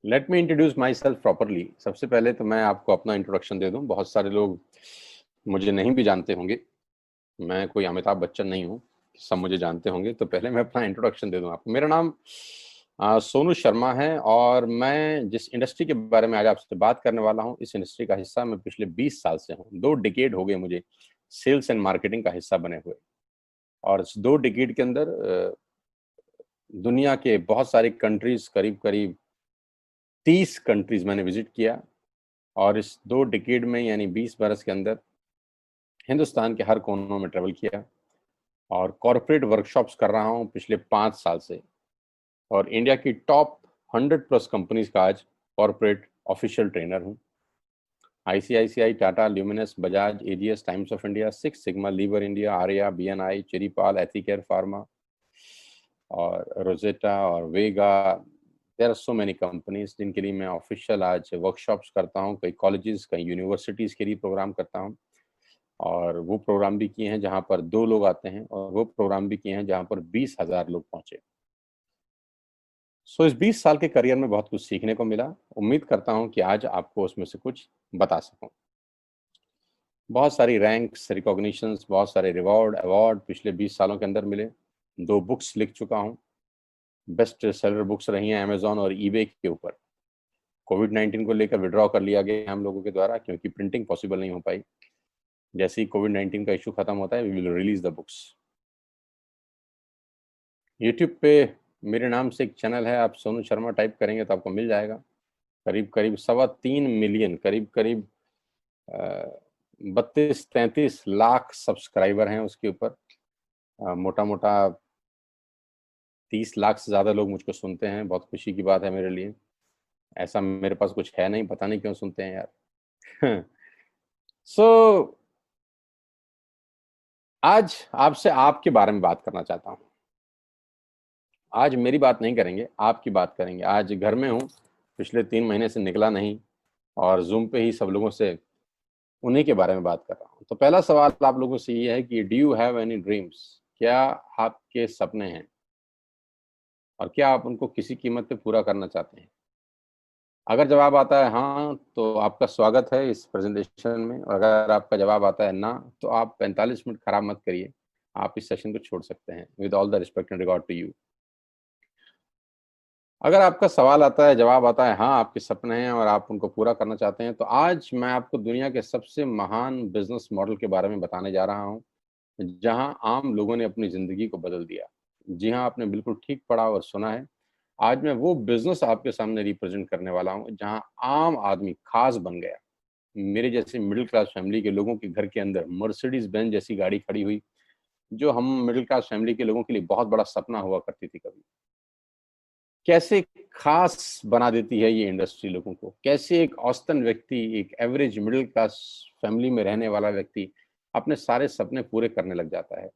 Let me introduce my self properly. सबसे पहले तो मैं आपको अपना इंट्रोडक्शन दे दूं। बहुत सारे लोग मुझे नहीं भी जानते होंगे। मैं कोई अमिताभ बच्चन नहीं हूं, सब मुझे जानते होंगे। तो पहले मैं अपना इंट्रोडक्शन दे दूं आपको। मेरा नाम सोनू शर्मा है और मैं जिस इंडस्ट्री के बारे में आज आपसे बात करने वाला हूं, इस इंडस्ट्री का हिस्सा मैं पिछले 20 साल से हूं। 2 डिकेड हो गए मुझे सेल्स एंड मार्केटिंग का हिस्सा बने हुए। और इस 2 डिकेड के अंदर दुनिया के बहुत सारी कंट्रीज, करीब करीब 30 कंट्रीज मैंने विजिट किया। और इस 2 डिकेड में यानी 20 बरस के अंदर हिंदुस्तान के हर कोनों में ट्रेवल किया और कॉरपोरेट वर्कशॉप्स कर रहा हूं पिछले 5 साल से। और इंडिया की टॉप 100 प्लस कंपनीज का आज कॉरपोरेट ऑफिशियल ट्रेनर हूं। ICICI, Tata, Luminous, Bajaj, AGS, Times of India, Six Sigma, Lever India, Arya, BNI, Cherrypal, Ethicare pharma और रोजेटा और Vega. There are so many companies जिनके लिए मैं ऑफिशियल आज वर्कशॉप्स करता हूं। कई कॉलेजेस, कई यूनिवर्सिटीज़ के लिए प्रोग्राम करता हूं। और वो प्रोग्राम भी किए हैं जहां पर 2 लोग आते हैं, और वो प्रोग्राम भी किए हैं जहां पर 20,000 लोग पहुंचे। इस 20 साल के करियर में बहुत कुछ सीखने को मिला। उम्मीद करता हूं कि आज आपको उसमें से कुछ बता सकूं। बहुत सारी रैंक्स, रिकॉग्निशंस, बहुत सारे रिवॉर्ड, अवार्ड पिछले 20 सालों के अंदर मिले। 2 बुक्स लिख चुका हूं। बेस्ट सेलर बुक्स रही हैं अमेजॉन और ईबे के ऊपर। कोविड-19 को लेकर विड्रॉ कर लिया गया हम लोगों के द्वारा, क्योंकि प्रिंटिंग पॉसिबल नहीं हो पाई। जैसे ही कोविड-19 का इशू खत्म होता है, we will release the books. YouTube पे मेरे नाम से एक चैनल है, आप सोनू शर्मा टाइप करेंगे तो आपको मिल जाएगा। करीब करीब 3.25 मिलियन, करीब करीब 32-33 लाख सब्सक्राइबर हैं उसके ऊपर। मोटा मोटा 30 लाख से ज़्यादा लोग मुझको सुनते हैं। बहुत खुशी की बात है मेरे लिए। ऐसा मेरे पास कुछ है नहीं, पता नहीं क्यों सुनते हैं यार। सो आज आपसे आपके बारे में बात करना चाहता हूँ। आज मेरी बात नहीं करेंगे, आपकी बात करेंगे। आज घर में हूँ, पिछले 3 महीने से निकला नहीं और जूम पे ही सब लोगों से उन्हीं के बारे में बात कर रहा हूँ। तो पहला सवाल आप लोगों से ये है कि do you have any dreams? क्या आपके सपने हैं और क्या आप उनको किसी कीमत पे पूरा करना चाहते हैं? अगर जवाब आता है हाँ, तो आपका स्वागत है इस प्रेजेंटेशन में। और अगर आपका जवाब आता है ना, तो आप 45 मिनट खराब मत करिए, आप इस सेशन को छोड़ सकते हैं। With all the respect and regard to you. अगर आपका सवाल आता है, जवाब आता है हाँ, आपके सपने हैं और आप उनको पूरा करना चाहते हैं, तो आज मैं आपको दुनिया के सबसे महान बिजनेस मॉडल के बारे में बताने जा रहा हूँ, जहां आम लोगों ने अपनी जिंदगी को बदल दिया। जी हाँ, आपने बिल्कुल ठीक पढ़ा और सुना है। आज मैं वो बिजनेस आपके सामने रिप्रेजेंट करने वाला हूँ जहां आम आदमी खास बन गया। मेरे जैसे मिडिल क्लास फैमिली के लोगों के घर के अंदर मर्सिडीज बेंज जैसी गाड़ी खड़ी हुई, जो हम मिडिल क्लास फैमिली के लोगों के लिए बहुत बड़ा सपना हुआ करती थी कभी। कैसे खास बना देती है ये इंडस्ट्री लोगों को। कैसे एक औसतन व्यक्ति, एक एवरेज मिडिल क्लास फैमिली में रहने वाला व्यक्ति अपने सारे सपने पूरे करने लग जाता है।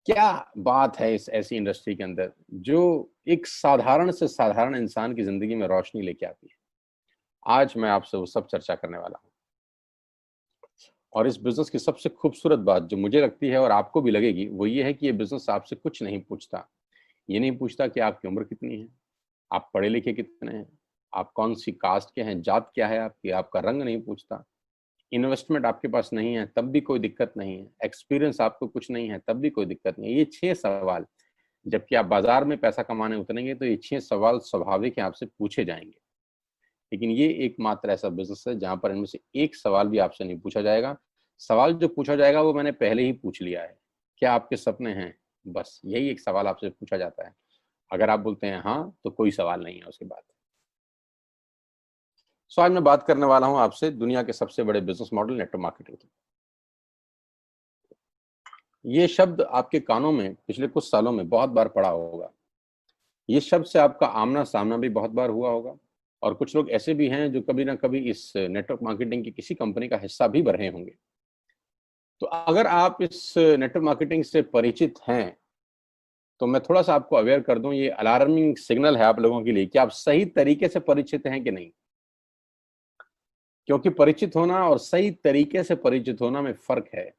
क्या बात है इस ऐसी इंडस्ट्री के अंदर जो एक साधारण से साधारण इंसान की जिंदगी में रोशनी लेके आती है। आज मैं आपसे वो सब चर्चा करने वाला हूँ। और इस बिजनेस की सबसे खूबसूरत बात जो मुझे लगती है और आपको भी लगेगी, वो ये है कि ये बिजनेस आपसे कुछ नहीं पूछता। ये नहीं पूछता कि आपकी उम्र कितनी है, आप पढ़े लिखे कितने हैं, आप कौन सी कास्ट के हैं, जात क्या है आपकी, आपका रंग नहीं पूछता। इन्वेस्टमेंट आपके पास नहीं है तब भी कोई दिक्कत नहीं है, एक्सपीरियंस आपको कुछ नहीं है तब भी कोई दिक्कत नहीं है। ये 6 सवाल, जबकि आप बाजार में पैसा कमाने उतरेंगे तो ये 6 सवाल स्वाभाविक है आपसे पूछे जाएंगे। लेकिन ये एकमात्र ऐसा बिजनेस है जहां पर इनमें से एक सवाल भी आपसे नहीं पूछा जाएगा। सवाल जो पूछा जाएगा वो मैंने पहले ही पूछ लिया है। क्या आपके सपने हैं? बस यही एक सवाल आपसे पूछा जाता है। अगर आप बोलते हैं हाँ, तो कोई सवाल नहीं है उसके बाद। सो आज मैं बात करने वाला हूं आपसे दुनिया के सबसे बड़े बिजनेस मॉडल नेटवर्क मार्केटिंग की। ये शब्द आपके कानों में पिछले कुछ सालों में बहुत बार पड़ा होगा। ये शब्द से आपका आमना सामना भी बहुत बार हुआ होगा। और कुछ लोग ऐसे भी हैं जो कभी ना कभी इस नेटवर्क मार्केटिंग की किसी कंपनी का हिस्सा भी रहे होंगे। तो अगर आप इस नेटवर्क मार्केटिंग से परिचित हैं, तो मैं थोड़ा सा आपको अवेयर कर दूं, ये अलार्मिंग सिग्नल है आप लोगों के लिए कि आप सही तरीके से परिचित हैं कि नहीं। क्योंकि परिचित होना और सही तरीके से परिचित होना में फर्क है।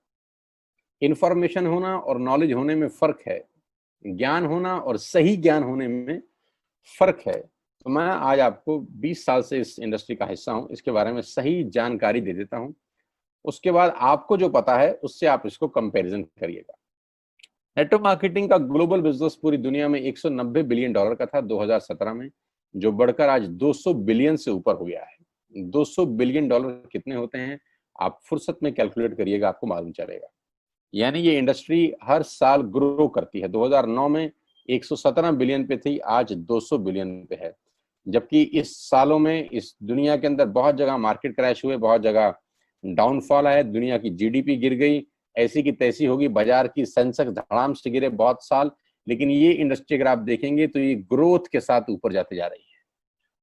इंफॉर्मेशन होना और नॉलेज होने में फर्क है। ज्ञान होना और सही ज्ञान होने में फर्क है। तो मैं आज आपको 20 साल से इस इंडस्ट्री का हिस्सा हूं, इसके बारे में सही जानकारी दे देता हूं। उसके बाद आपको जो पता है उससे आप इसको कंपैरिजन करिएगा। नेटवर्क मार्केटिंग का ग्लोबल बिजनेस पूरी दुनिया में 190 बिलियन डॉलर का था 2017 में, जो बढ़कर आज 200 बिलियन से ऊपर हो गया है। 200 बिलियन डॉलर कितने होते हैं, आप फुर्सत में कैलकुलेट करिएगा, आपको मालूम चलेगा। यानी ये इंडस्ट्री हर साल ग्रो करती है। 2009 में 117 बिलियन पे थी, आज 200 बिलियन पे है। जबकि इस सालों में इस दुनिया के अंदर बहुत जगह मार्केट क्रैश हुए, बहुत जगह डाउनफॉल आया, दुनिया की जीडीपी गिर गई, ऐसी की तैसी होगी, बाजार की सेंसेक्स धड़ाम से गिरे बहुत साल। लेकिन ये इंडस्ट्री अगर आप देखेंगे तो ये ग्रोथ के साथ ऊपर जाते जा रही है।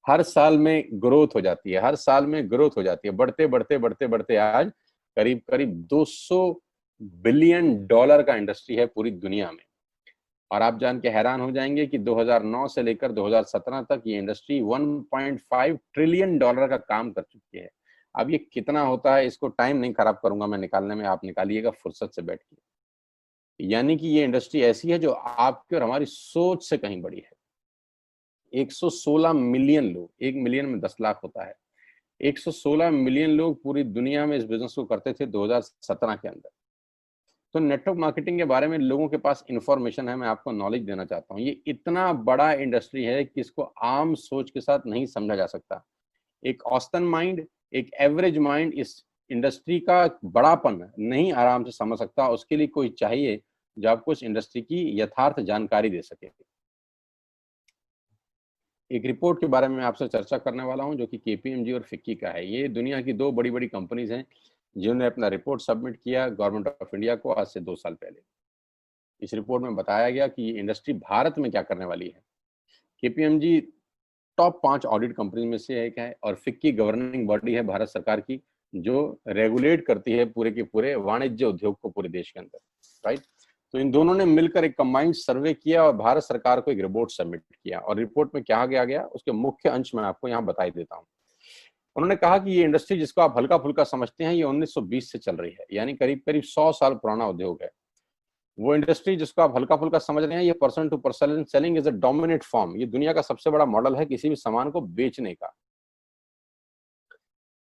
हर साल में ग्रोथ हो जाती है, हर साल में ग्रोथ हो जाती है, बढ़ते बढ़ते बढ़ते बढ़ते आज करीब करीब 200 बिलियन डॉलर का इंडस्ट्री है पूरी दुनिया में। और आप जान के हैरान हो जाएंगे कि 2009 से लेकर 2017 तक ये इंडस्ट्री 1.5 ट्रिलियन डॉलर का काम कर चुकी है। अब ये कितना होता है, इसको टाइम नहीं खराब करूंगा मैं निकालने में, आप निकालिएगा फुर्सत से बैठ के। यानी कि ये इंडस्ट्री ऐसी है जो आपकी और हमारी सोच से कहीं बड़ी है। 116 मिलियन लोग, 1 मिलियन में 10 लाख होता है, 116 मिलियन लोग पूरी दुनिया में इस बिजनेस को करते थे 2017 के अंदर। तो नेटवर्क मार्केटिंग के बारे में लोगों के पास इंफॉर्मेशन है, मैं आपको नॉलेज देना चाहता हूँ। ये इतना बड़ा इंडस्ट्री है कि इसको आम सोच के साथ नहीं समझा जा सकता। एक औसतन माइंड, एक एवरेज माइंड इस इंडस्ट्री का बड़ापन नहीं आराम से समझ सकता। उसके लिए कोई चाहिए जो आपको इस इंडस्ट्री की यथार्थ जानकारी दे सके। एक रिपोर्ट के बारे में आपसे चर्चा करने वाला हूं जो कि केपीएमजी और फिक्की का है। ये दुनिया की दो बड़ी बड़ी कंपनीज हैं जिन्होंने अपना रिपोर्ट सबमिट किया गवर्नमेंट ऑफ इंडिया को आज से 2 साल पहले। इस रिपोर्ट में बताया गया कि ये इंडस्ट्री भारत में क्या करने वाली है। केपीएमजी टॉप 5 ऑडिट कंपनी में से एक है और फिक्की गवर्निंग बॉडी है भारत सरकार की, जो रेगुलेट करती है पूरे के पूरे वाणिज्य उद्योग को पूरे देश के अंदर, राइट। तो इन दोनों ने मिलकर एक कंबाइंड सर्वे किया और भारत सरकार को एक रिपोर्ट सबमिट किया। और रिपोर्ट में क्या गया उसके मुख्य अंश में आपको यहाँ बताई देता हूँ। उन्होंने कहा कि ये इंडस्ट्री जिसको आप हल्का फुल्का समझते हैं, ये 1920 से चल रही है, यानी करीब करीब 100 साल पुराना उद्योग है। वो इंडस्ट्री जिसको आप हल्का फुल्का समझ रहे हैं, ये person to person selling is a dominate form, ये दुनिया का सबसे बड़ा मॉडल है किसी भी सामान को बेचने का।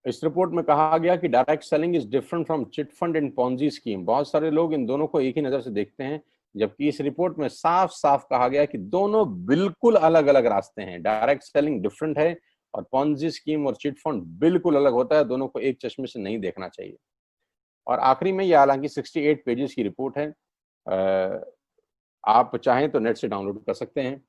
इस रिपोर्ट में कहा गया कि direct selling is different from chit fund and Ponzi scheme. बहुत सारे लोग इन दोनों को एक ही नजर से देखते हैं, जबकि इस रिपोर्ट में साफ साफ कहा गया कि दोनों बिल्कुल अलग अलग रास्ते हैं। डायरेक्ट सेलिंग डिफरेंट है और पॉन्जी स्कीम और चिट फंड बिल्कुल अलग होता है। दोनों को एक चश्मे से नहीं देखना चाहिए। और आखिरी में ये हालांकि 68 पेजेस की रिपोर्ट है, आप चाहें तो नेट से डाउनलोड कर सकते हैं।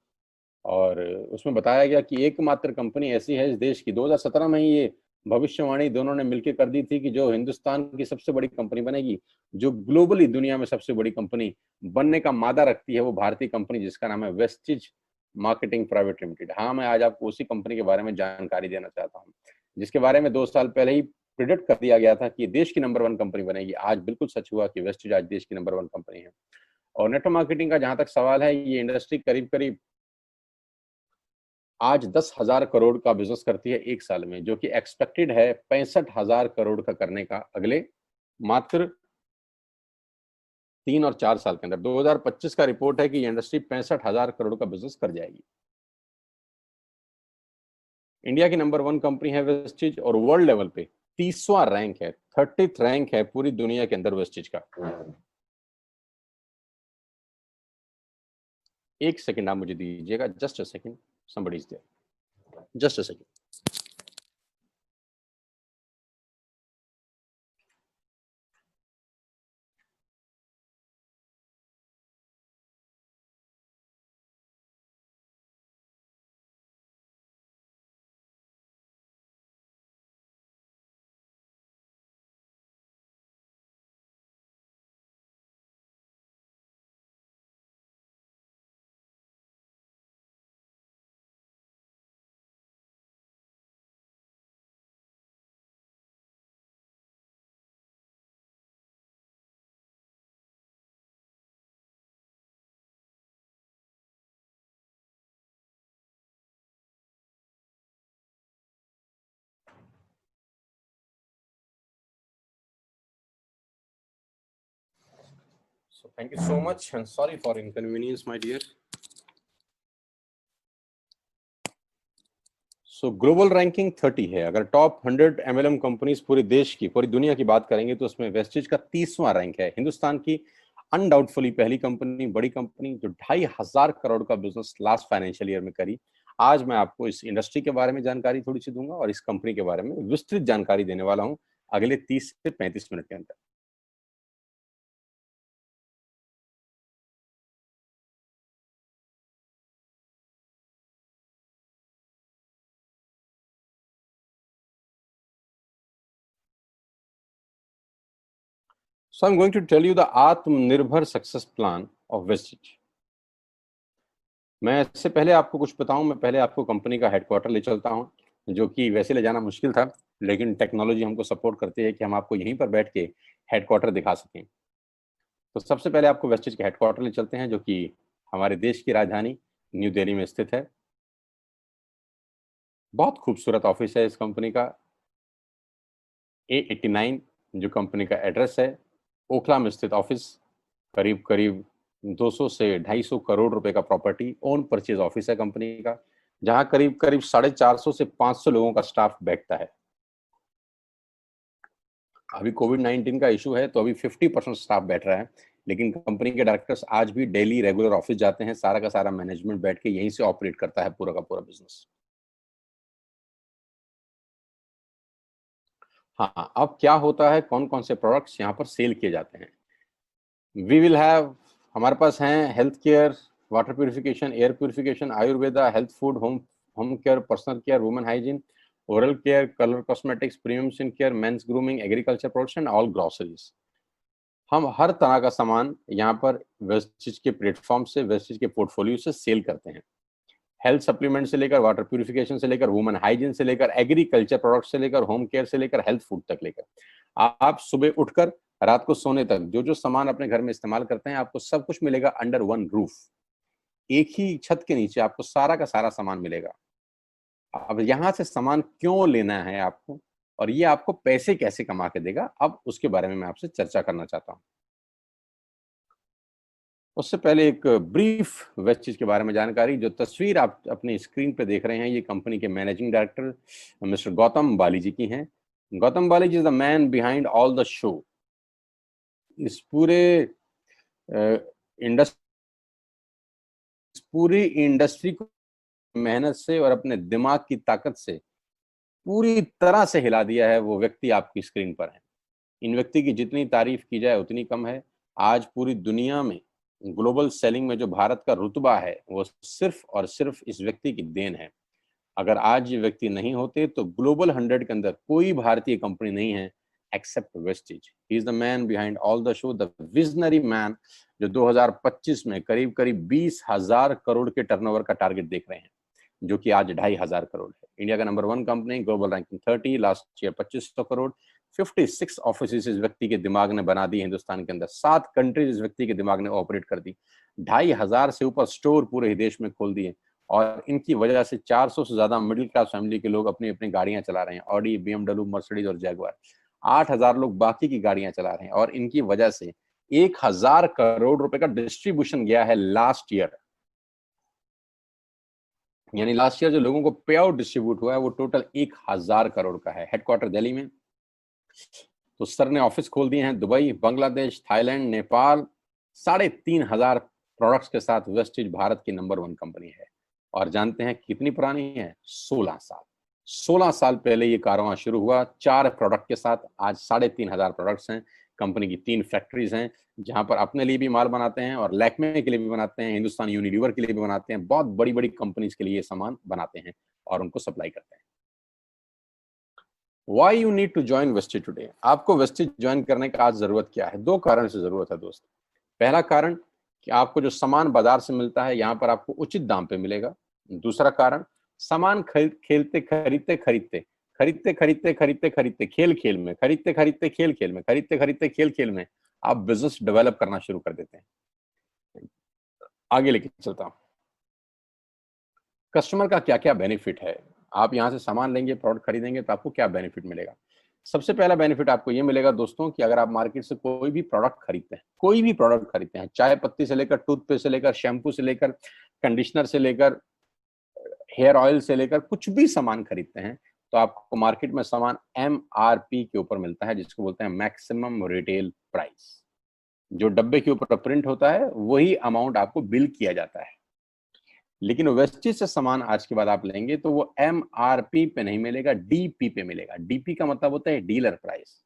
और उसमें बताया गया कि एकमात्र कंपनी ऐसी है इस देश की, 2017 में ही ये भविष्यवाणी दोनों ने मिलकर कर दी थी कि जो हिंदुस्तान की सबसे बड़ी कंपनी बनेगी, जो ग्लोबली दुनिया में सबसे बड़ी कंपनी बनने का मादा रखती है, वो भारतीय कंपनी जिसका नाम है वेस्टिज मार्केटिंग प्राइवेट लिमिटेड। हाँ, मैं आज आपको उसी कंपनी के बारे में जानकारी देना चाहता हूँ, जिसके बारे में 2 साल पहले ही प्रिडिक्ट कर दिया गया था कि देश की नंबर 1 कंपनी बनेगी। आज बिल्कुल सच हुआ कि वेस्टिज आज देश की नंबर 1 कंपनी है। और नेटवर्क मार्केटिंग का जहां तक सवाल है, ये इंडस्ट्री करीब करीब आज 10,000 करोड़ का बिजनेस करती है एक साल में, जो कि एक्सपेक्टेड है 65,000 करोड़ का करने का अगले मात्र 3 और 4 साल के अंदर। 2025 का रिपोर्ट है कि ये इंडस्ट्री 65,000 करोड़ का बिजनेस कर जाएगी। इंडिया की नंबर 1 कंपनी है वेस्टिज और वर्ल्ड लेवल पे 30वां रैंक है, 30th रैंक है पूरी दुनिया के अंदर वेस्टिज का। एक सेकंड आप मुझे दीजिएगा, just a second, somebody is there, just a second. So thank you so much and sorry for inconvenience, my dear. So global ranking 30 है। अगर टॉप 100 एमएलएम कंपनीज पूरे देश की, पूरी दुनिया की बात करेंगे तो उसमें वेस्टिज का 30वां रैंक है। हिंदुस्तान की अनडाउटफुली पहली कंपनी, बड़ी कंपनी जो 2,500 करोड़ का बिजनेस लास्ट फाइनेंशियल ईयर में करी। आज मैं आपको इस इंडस्ट्री के बारे में जानकारी थोड़ी सी दूंगा और इस कंपनी के बारे में विस्तृत जानकारी देने वाला हूं अगले 30 से 35 मिनट के अंदर। So I'm going to tell you the आत्मनिर्भर सक्सेस प्लान ऑफ वेस्टिज। मैं इससे पहले आपको कुछ बताऊं, मैं पहले आपको कंपनी का हेडक्वार्टर ले चलता हूं, जो कि वैसे ले जाना मुश्किल था, लेकिन टेक्नोलॉजी हमको सपोर्ट करती है कि हम आपको यहीं पर बैठ के हेडक्वार्टर दिखा सकें। तो सबसे पहले आपको वेस्टिज के हेडक्वार्टर ले चलते हैं, जो कि हमारे देश की राजधानी न्यू दिल्ली में स्थित है। बहुत खूबसूरत ऑफिस है इस कंपनी का। A89 जो कंपनी का एड्रेस है, ओखला में स्थित ऑफिस। करीब करीब 200 से 250 करोड़ रुपए का प्रॉपर्टी ओन परचेज ऑफिस है कंपनी का, जहां करीब करीब 450 से 500 लोगों का स्टाफ बैठता है। अभी कोविड-19 का इशू है तो अभी 50% स्टाफ बैठ रहा है, लेकिन कंपनी के डायरेक्टर्स आज भी डेली रेगुलर ऑफिस जाते हैं। सारा का सारा मैनेजमेंट बैठ के यहीं से ऑपरेट करता है पूरा का पूरा बिजनेस। हाँ, अब क्या होता है, कौन कौन से प्रोडक्ट्स यहाँ पर सेल किए जाते हैं। वी विल हैव, हमारे पास हैं health care, water purification, air purification, Ayurveda, health food, home home care, personal care, women hygiene, oral care, colour cosmetics, premium skin care, mains grooming, agriculture products and all groceries. हम हर तरह का सामान यहाँ पर Vestige के platform से, Vestige के portfolio से सेल करते हैं। हेल्थ सप्लीमेंट से लेकर, वाटर प्यूरिफिकेशन से लेकर, वुमेन हाइजीन से लेकर, एग्रीकल्चर प्रोडक्ट से लेकर, होम केयर से लेकर, हेल्थ फूड तक लेकर, आप सुबह उठकर रात को सोने तक जो जो सामान अपने घर में इस्तेमाल करते हैं, आपको सब कुछ मिलेगा अंडर वन रूफ। एक ही छत के नीचे आपको सारा का सारा सामान मिलेगा। अब यहाँ से सामान क्यों लेना है आपको, और ये आपको पैसे कैसे कमा के देगा, अब उसके बारे में मैं आपसे चर्चा करना चाहता हूँ। उससे पहले एक ब्रीफ वेस्टिज के बारे में जानकारी। जो तस्वीर आप अपनी स्क्रीन पे देख रहे हैं, ये कंपनी के managing director mister Gautam Bali ji की हैं। Gautam Bali ji is the man behind all the show. इस पूरे इंडस्ट्री, पूरी इंडस्ट्री को मेहनत से और अपने दिमाग की ताकत से पूरी तरह से हिला दिया है, वो व्यक्ति आपकी स्क्रीन पर है। इन व्यक्ति की जितनी तारीफ की जाए उतनी कम है। आज पूरी दुनिया में ग्लोबल सेलिंग में जो भारत का रुतबा है, वो सिर्फ और सिर्फ इस व्यक्ति की देन है। अगर आज ये व्यक्ति नहीं होते तो ग्लोबल 100 के अंदर कोई भारतीय कंपनी नहीं है except Vestige. He is the man behind all the show, the visionary man, जो 2025 में करीब करीब 20,000 करोड़ के टर्नओवर का टारगेट देख रहे हैं, जो कि आज 2,500 करोड़ है। इंडिया का number 1 company, global ranking 30, last year 2500 crore. 56 office इस व्यक्ति के दिमाग ने बना दी हिंदुस्तान के अंदर। 7 कंट्रीज इस व्यक्ति के दिमाग ने ऑपरेट कर दी। 2,500 से ऊपर स्टोर पूरे ही देश में खोल दिए, और इनकी वजह से 400 से ज्यादा मिडिल क्लास फैमिली के लोग अपनी अपनी गाड़ियां चला रहे हैं, ऑडी, BMW, मर्सिडीज और जैगुआर। 8,000 लोग बाकी की गाड़ियां चला रहे हैं, और इनकी वजह से 1,000 करोड़ रुपए का डिस्ट्रीब्यूशन गया है लास्ट ईयर। यानी लास्ट ईयर जो लोगों को पे आउट डिस्ट्रीब्यूट हुआ है वो टोटल 1,000 करोड़ का है। हेडक्वार्टर दिल्ली में। तो सर ने ऑफिस खोल दिए हैं Dubai, Bangladesh, Thailand, Nepal. 3,500 products के साथ वेस्टिज भारत की नंबर 1 कंपनी है। और जानते हैं कितनी पुरानी है? 16 साल। 16 साल पहले ये कारवां शुरू हुआ 4 प्रोडक्ट के साथ। आज 3,500 प्रोडक्ट्स हैं। कंपनी की 3 फैक्ट्रीज हैं, जहां पर अपने लिए भी माल बनाते हैं और लैक्मे के लिए भी बनाते हैं, हिंदुस्तान यूनिलीवर के लिए भी बनाते हैं। बहुत बड़ी बड़ी कंपनीज के लिए ये सामान बनाते हैं और उनको सप्लाई करते हैं। Why you need to join Vestige today. आपको वेस्टिज ज्वाइन करने का आज जरूरत क्या है? 2 कारण से जरूरत है दोस्त। पहला कारण कि आपको जो सामान बाजार से मिलता है, यहाँ पर आपको उचित दाम पे मिलेगा। दूसरा कारण, सामान खरीदते खरीदते खरीदते खरीदते खरीदते खरीदते खरीदते खेल खेल में, खरीदते खरीदते खेल खेल में, खरीदते खरीदते खेल खेल में आप बिजनेस डेवलप करना शुरू कर देते हैं। आगे लेके चलता हूँ। कस्टमर का क्या क्या बेनिफिट है। आप यहाँ से सामान लेंगे, प्रोडक्ट खरीदेंगे तो आपको क्या बेनिफिट मिलेगा? सबसे पहला बेनिफिट आपको ये मिलेगा दोस्तों कि अगर आप मार्केट से कोई भी प्रोडक्ट खरीदते हैं, कोई भी प्रोडक्ट खरीदते हैं, चाय पत्ती से लेकर, टूथपेस्ट से लेकर, शैम्पू से लेकर, कंडीशनर से लेकर, हेयर ऑयल से लेकर कुछ भी सामान खरीदते हैं तो आपको मार्केट में सामान MRP के ऊपर मिलता है, जिसको बोलते हैं मैक्सिमम रिटेल प्राइस। जो डब्बे के ऊपर प्रिंट होता है वही अमाउंट आपको बिल किया जाता है। लेकिन वेस्टेज से सामान आज के बाद आप लेंगे तो वो MRP पे नहीं मिलेगा, DP पे मिलेगा। DP का मतलब होता है डीलर प्राइस।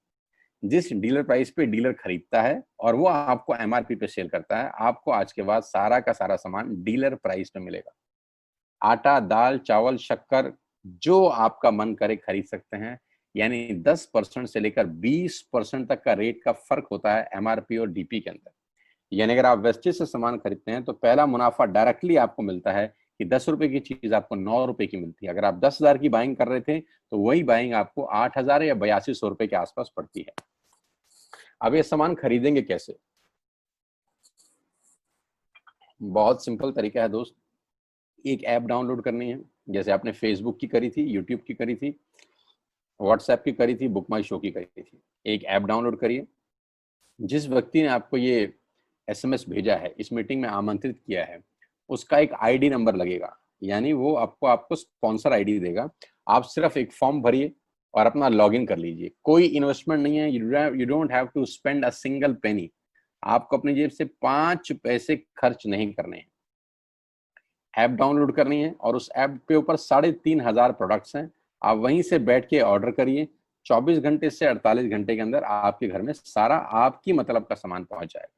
जिस डीलर प्राइस पे डीलर खरीदता है और वो आपको MRP पे सेल करता है, आपको आज के बाद सारा का सारा सामान डीलर प्राइस पे मिलेगा। आटा, दाल, चावल, शक्कर जो आपका मन करे खरीद सकते हैं। यानी 10% से लेकर 20% तक का रेट का फर्क होता है MRP और DP के अंदर। यानी अगर आप वेस्टेज से सामान खरीदते हैं तो पहला मुनाफा डायरेक्टली आपको मिलता है कि 10 रुपए की चीज आपको 9 रुपए की मिलती है। अगर आप 10,000 की बाइंग कर रहे थे तो वही बाइंग आपको 8,000 या 8200 रुपए के आसपास पड़ती है। अब ये सामान खरीदेंगे कैसे? बहुत सिंपल तरीका है दोस्त। एक ऐप डाउनलोड करनी है, जैसे आपने फेसबुक की करी थी, यूट्यूब की करी थी, व्हाट्सएप की करी थी, बुक माई शो की करी थी। एक ऐप डाउनलोड करिए। जिस व्यक्ति ने आपको ये SMS भेजा है, इस मीटिंग में आमंत्रित किया है, उसका एक ID नंबर लगेगा। यानी वो आपको स्पॉन्सर ID देगा। आप सिर्फ एक फॉर्म भरिए और अपना लॉगिन कर लीजिए। कोई इन्वेस्टमेंट नहीं है, you don't have to spend a single penny. आपको अपनी जेब से 5 पैसे खर्च नहीं करने हैं। ऐप डाउनलोड करनी है और उस ऐप के ऊपर 3,500 प्रोडक्ट्स हैं। आप वहीं से बैठ के ऑर्डर करिए। 24 घंटे से 48 घंटे के अंदर आपके घर में सारा आपकी मतलब का सामान पहुंच जाएगा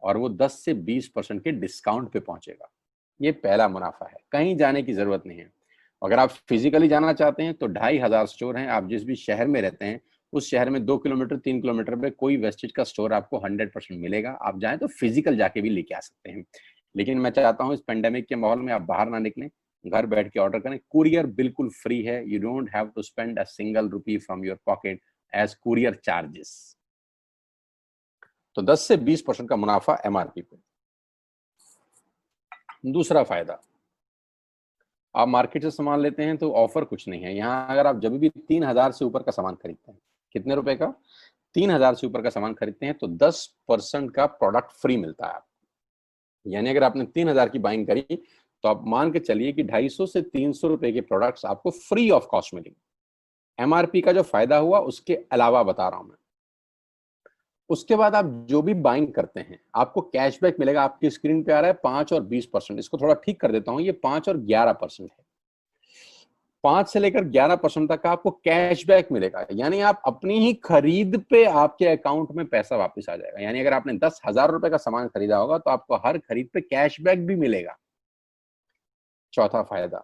और वो 10 से 20% के डिस्काउंट पे पहुंचेगा। ये पहला मुनाफा है, कहीं जाने की जरूरत नहीं है। अगर आप फिजिकली जाना चाहते हैं तो 2,500 स्टोर हैं। आप जिस भी शहर में रहते हैं उस शहर में 2 किलोमीटर 3 किलोमीटर पे कोई वेस्टेज का स्टोर आपको 100% मिलेगा। आप जाएं तो फिजिकल जाके भी लेके आ सकते हैं। लेकिन मैं चाहता हूं इस पेंडेमिक के माहौल में आप बाहर ना निकलें, घर बैठ के ऑर्डर करें। कुरियर बिल्कुल फ्री है। You don't have to spend a single rupee from your pocket as courier charges. तो 10 से 20% का मुनाफा MRP पे। दूसरा फायदा, आप मार्केट से सामान लेते हैं तो ऑफर कुछ नहीं है यहाँ। अगर आप जब भी 3,000 से ऊपर का सामान खरीदते हैं, कितने रुपए का? 3,000 से ऊपर का सामान खरीदते हैं तो 10% का प्रोडक्ट फ्री मिलता है आपको। यानी अगर आपने 3,000 की बाइंग करी तो आप मान के चलिए कि 250 से 300 रुपए के प्रोडक्ट्स आपको फ्री ऑफ कॉस्ट मिलेंगे। MRP का जो फायदा हुआ उसके अलावा बता रहा हूं मैं। उसके बाद आप जो भी बाइंग करते हैं आपको कैशबैक मिलेगा। आपकी स्क्रीन पे आ रहा है 5 और 20%। इसको थोड़ा ठीक कर देता हूं, ये 5 और 11% है। 5 से लेकर 11% तक का आपको कैशबैक मिलेगा। यानी आप अपनी ही खरीद पे आपके अकाउंट में पैसा वापस आ जाएगा। यानी अगर आपने 10,000 रुपए का सामान खरीदा होगा तो आपको हर खरीद पे कैशबैक भी मिलेगा। चौथा फायदा,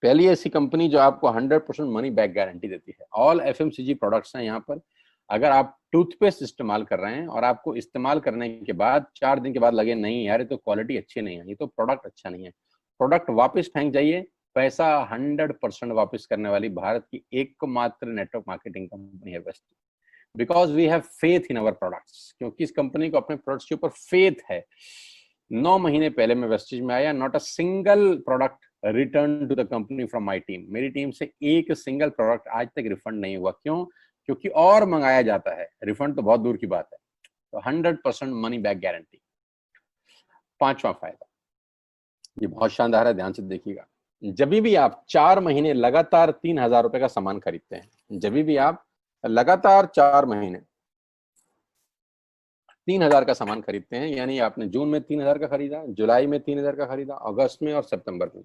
पहली ऐसी कंपनी जो आपको 100% मनी बैक गारंटी देती है। ऑल FMCG प्रोडक्ट्स हैं यहाँ पर। अगर आप टूथपेस्ट इस्तेमाल कर रहे हैं और आपको इस्तेमाल करने के बाद 4 दिन के बाद लगे नहीं यार ये तो क्वालिटी अच्छी नहीं है, ये तो प्रोडक्ट अच्छा नहीं है, प्रोडक्ट वापस फेंक जाइए। पैसा 100% वापस करने वाली भारत की एकमात्र नेटवर्क मार्केटिंग कंपनी है Vestige. Because we have faith in our products, क्योंकि इस कंपनी को अपने प्रोडक्ट्स के ऊपर फेथ है। 9 महीने पहले मैं वेस्टेज में आया, not a single product return to the company from my team. मेरी टीम से एक सिंगल प्रोडक्ट आज तक रिफंड नहीं हुआ। क्यों? क्योंकि और मंगाया जाता है, रिफंड तो बहुत दूर की बात है। तो 100% मनी बैक गारंटी। पांचवा फायदा, ये बहुत शानदार है, ध्यान से देखिएगा। जब भी आप 4 महीने लगातार 3,000 रुपए का सामान खरीदते हैं, जब भी आप लगातार 4 महीने 3,000 का सामान खरीदते हैं, यानी आपने जून में 3,000 का खरीदा, जुलाई में 3,000 का खरीदा, अगस्त में और सितंबर में,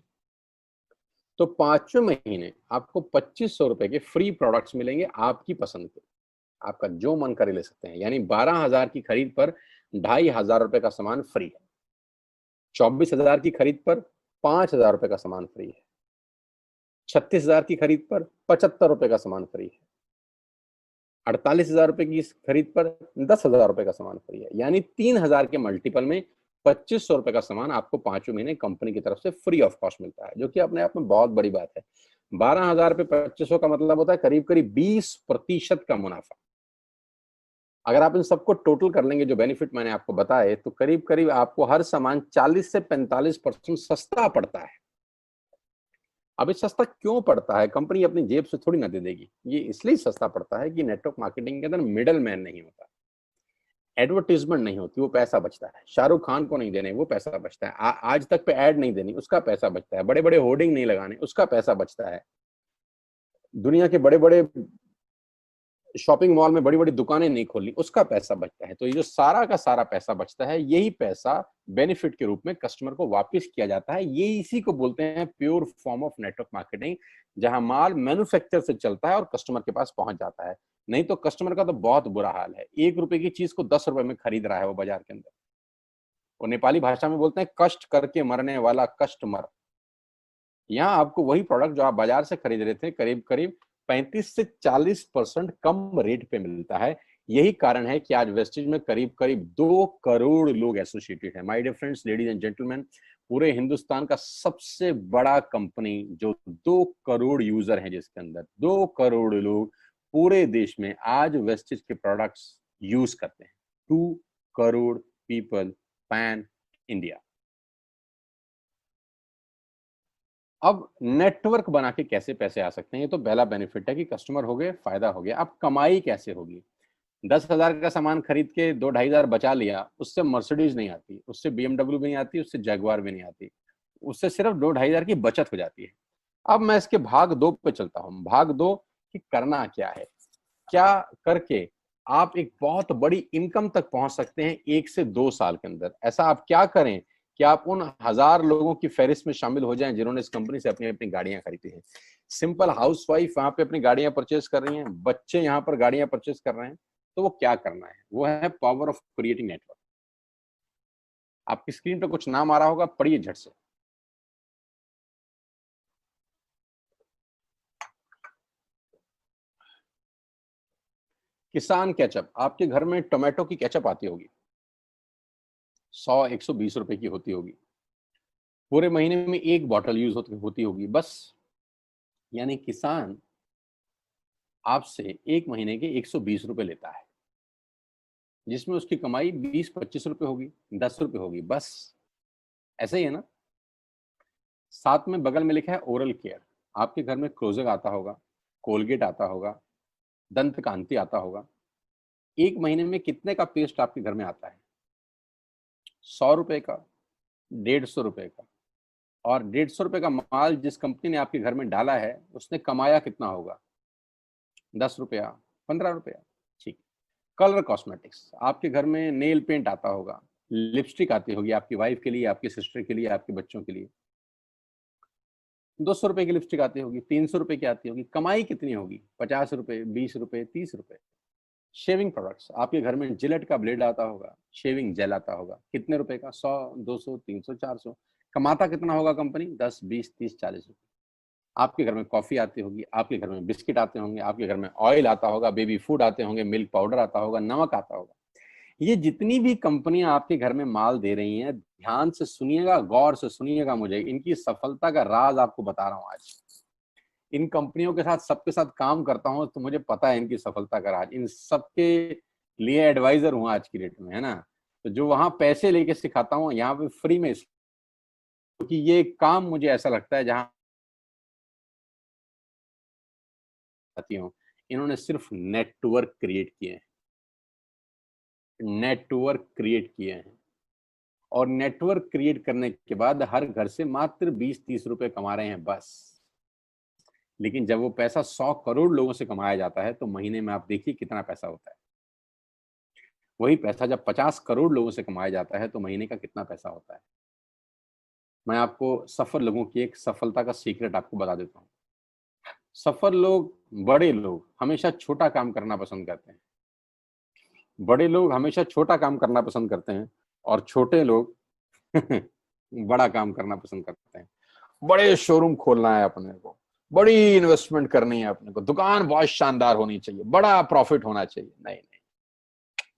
तो 5वें महीने आपको 2,500 रुपए के फ्री प्रोडक्ट्स मिलेंगे आपकी पसंद के। आपका जो मन करे ले सकते हैं। यानी 12,000 की खरीद पर 2,500 रुपए का सामान फ्री है। 24,000 की खरीद पर 5,000 रुपए का सामान फ्री है। 36,000 की खरीद पर 75 रुपए का सामान फ्री है। 48,000 रुपए की खरीद पर 10,000 रुपए का सामान फ्री है। यानी 3,000 के मल्टीपल में 2,500 रुपए का सामान आपको 5वें महीने कंपनी की तरफ से फ्री ऑफ कॉस्ट मिलता है, जो कि अपने आप में बहुत बड़ी बात है। 12,000 पे 2,500 का मतलब होता है करीब करीब 20% का मुनाफा। अगर आप इन सबको टोटल कर लेंगे जो बेनिफिट मैंने आपको बताए, तो करीब करीब आपको हर सामान 40 से 45% सस्ता पड़ता है। अब ये सस्ता क्यों पड़ता है? कंपनी अपनी जेब से थोड़ी ना दे देगी। ये इसलिए सस्ता पड़ता है कि नेटवर्क मार्केटिंग के अंदर मिडल मैन नहीं होता। एडवर्टीजमेंट नहीं होती, वो पैसा बचता है। शाहरुख खान को नहीं देने, वो पैसा बचता है। आज तक पे ऐड नहीं देनी, उसका पैसा बचता है। बड़े बड़े होर्डिंग नहीं लगाने, उसका पैसा बचता है। दुनिया के बड़े बड़े शॉपिंग मॉल में बड़ी बड़ी दुकानें नहीं खोलनी, उसका पैसा बचता है। तो ये जो सारा का सारा पैसा बचता है, यही पैसा बेनिफिट के रूप में कस्टमर को वापस किया जाता है। ये इसी को बोलते हैं pure form of network marketing, जहां माल मैन्युफैक्चर से चलता है और कस्टमर के पास पहुंच जाता है। नहीं तो कस्टमर का तो बहुत बुरा हाल है, 1 रुपए की चीज को 10 रुपए में खरीद रहा है वो बाजार के अंदर। वो नेपाली भाषा में बोलते हैं कष्ट करके मरने वाला कस्टमर। यहाँ आपको वही प्रोडक्ट जो आप बाजार से खरीद रहे थे करीब करीब 35 से 40% कम रेट पे मिलता है। यही कारण है कि आज वेस्टेज में करीब करीब 2 करोड़ लोग एसोसिएटेड है। My dear friends, ladies and gentleman, पूरे हिंदुस्तान का सबसे बड़ा कंपनी जो 2 करोड़ यूजर हैं, जिसके अंदर 2 करोड़ लोग पूरे देश में आज वेस्टेज के प्रोडक्ट्स यूज करते हैं। 2 करोड़ पीपल, पैन इंडिया। अब नेटवर्क बना के कैसे पैसे आ सकते हैं, ये तो पहला बेनिफिट है कि कस्टमर हो गए, फायदा हो गया। अब कमाई कैसे होगी? 10,000 का सामान खरीद के 2-2,500 बचा लिया, उससे मर्सिडीज नहीं आती, उससे BMW भी नहीं आती, उससे जगुआर भी नहीं आती, उससे सिर्फ 2-2,500 की बचत हो जाती है। अब मैं इसके भाग 2 पे चलता हूँ। भाग 2 कि करना क्या है, क्या करके आप एक बहुत बड़ी इनकम तक पहुंच सकते हैं 1 से 2 साल के अंदर। ऐसा आप क्या करें कि आप उन 1000 लोगों की फहरिस्त में शामिल हो जाएं जिन्होंने इस कंपनी से अपनी अपनी गाड़ियां खरीदी हैं। सिंपल हाउसवाइफ वहां पे अपनी गाड़ियां परचेज कर रही हैं, बच्चे यहाँ पर गाड़ियां परचेज कर रहे हैं। तो वो क्या करना है? वो है पावर ऑफ क्रिएटिंग नेटवर्क। आपकी स्क्रीन पे कुछ नाम आ रहा होगा, पढ़िए झट से। किसान केचप। आपके घर में टोमेटो की केचप आती होगी, 100-120 रुपए की होती होगी। पूरे महीने में 1 बॉटल यूज होती होगी बस। यानी किसान आपसे 1 महीने के 120 रुपए लेता है, जिसमें उसकी कमाई 20-25 रुपए होगी, 10 रुपए होगी बस। ऐसे ही है ना? साथ में बगल में लिखा है ओरल केयर। आपके घर में क्लोजर आता होगा, कोलगेट आता होगा, दंत कांति आता होगा। 1 महीने में कितने का पेस्ट आपके घर में आता है? 100 रुपए का, 150 रुपए का। और 150 रुपए का माल जिस कंपनी ने आपके घर में डाला है, उसने कमाया कितना होगा? 10 रुपया, 15 रुपया। ठीक। Colour cosmetics. आपके घर में नेल पेंट आता होगा, लिपस्टिक आती होगी आपकी वाइफ के लिए, आपकी सिस्टर के लिए, आपके बच्चों के लिए। 200 रुपए की लिपस्टिक आती होगी, 300 रुपए की आती होगी। कमाई कितनी होगी? 50 रुपए, 20 रुपए, 30 रुपए। Shaving products. आपके घर में जिलेट का ब्लेड आता होगा, शेविंग जेल आता होगा, कितने रुपए का? 100, 200, 300, 400। कमाता कितना होगा कंपनी? 10, 20, 30, 40 रुपए। आपके घर में कॉफी आती होगी, आपके घर में बिस्किट आते होंगे, आपके घर में ऑयल आता होगा, बेबी फूड आते होंगे, मिल्क पाउडर आता होगा, नमक आता होगा। ये जितनी भी कंपनियां आपके घर में माल दे रही हैं, ध्यान से सुनिएगा, गौर से सुनिएगा। मुझे इनकी सफलता का राज आपको बता रहा हूं आज। इन कंपनियों के साथ, सबके साथ काम करता हूं, तो मुझे पता है इनकी सफलता का राज। इन सबके लिए एडवाइजर हूं आज की डेट में, है ना? तो जो वहां पैसे लेके सिखाता हूँ, यहाँ पे फ्री में, क्योंकि ये काम मुझे ऐसा लगता है जहां आती हूँ, इन्होंने सिर्फ नेटवर्क क्रिएट किए हैं, नेटवर्क क्रिएट किए हैं। और नेटवर्क क्रिएट करने के बाद हर घर से मात्र 20-30 रुपए कमा रहे हैं बस। लेकिन जब वो पैसा 100 करोड़ लोगों से कमाया जाता है, तो महीने में आप देखिए कितना पैसा होता है। वही पैसा जब 50 करोड़ लोगों से कमाया जाता है, तो महीने का कितना पैसा होता है? मैं आपको सफल लोगों की एक सफलता का सीक्रेट आपको बता देता हूँ। सफल लोग, बड़े लोग हमेशा छोटा काम करना पसंद करते हैं। बड़े लोग हमेशा छोटा काम करना पसंद करते हैं, और छोटे लोग बड़ा काम करना पसंद करते हैं। बड़े शोरूम खोलना है अपने को, बड़ी इन्वेस्टमेंट करनी है अपने को, दुकान बहुत शानदार होनी चाहिए, बड़ा प्रॉफिट होना चाहिए। नहीं नहीं,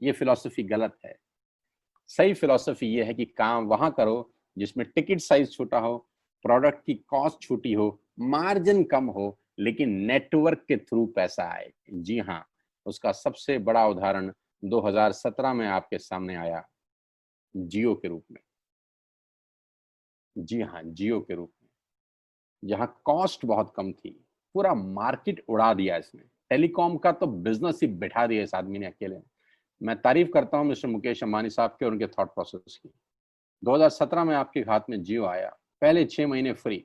ये फिलॉसफी गलत है। सही फिलॉसफी ये है कि काम वहां करो जिसमें टिकट साइज छोटा हो, प्रोडक्ट की कॉस्ट छोटी हो, मार्जिन कम हो, लेकिन नेटवर्क के थ्रू पैसा आए। जी हाँ, उसका सबसे बड़ा उदाहरण 2017 में आपके सामने आया, जियो के रूप में। जी हाँ, जियो के रूप में, जहां कॉस्ट बहुत कम थी, पूरा मार्केट उड़ा दिया इसने। टेलीकॉम का तो बिजनेस ही बिठा दिया इस आदमी ने अकेले। मैं तारीफ करता हूं मिस्टर मुकेश अंबानी साहब के और उनके थॉट प्रोसेस की। 2017 में आपके हाथ में जियो आया, पहले 6 महीने फ्री,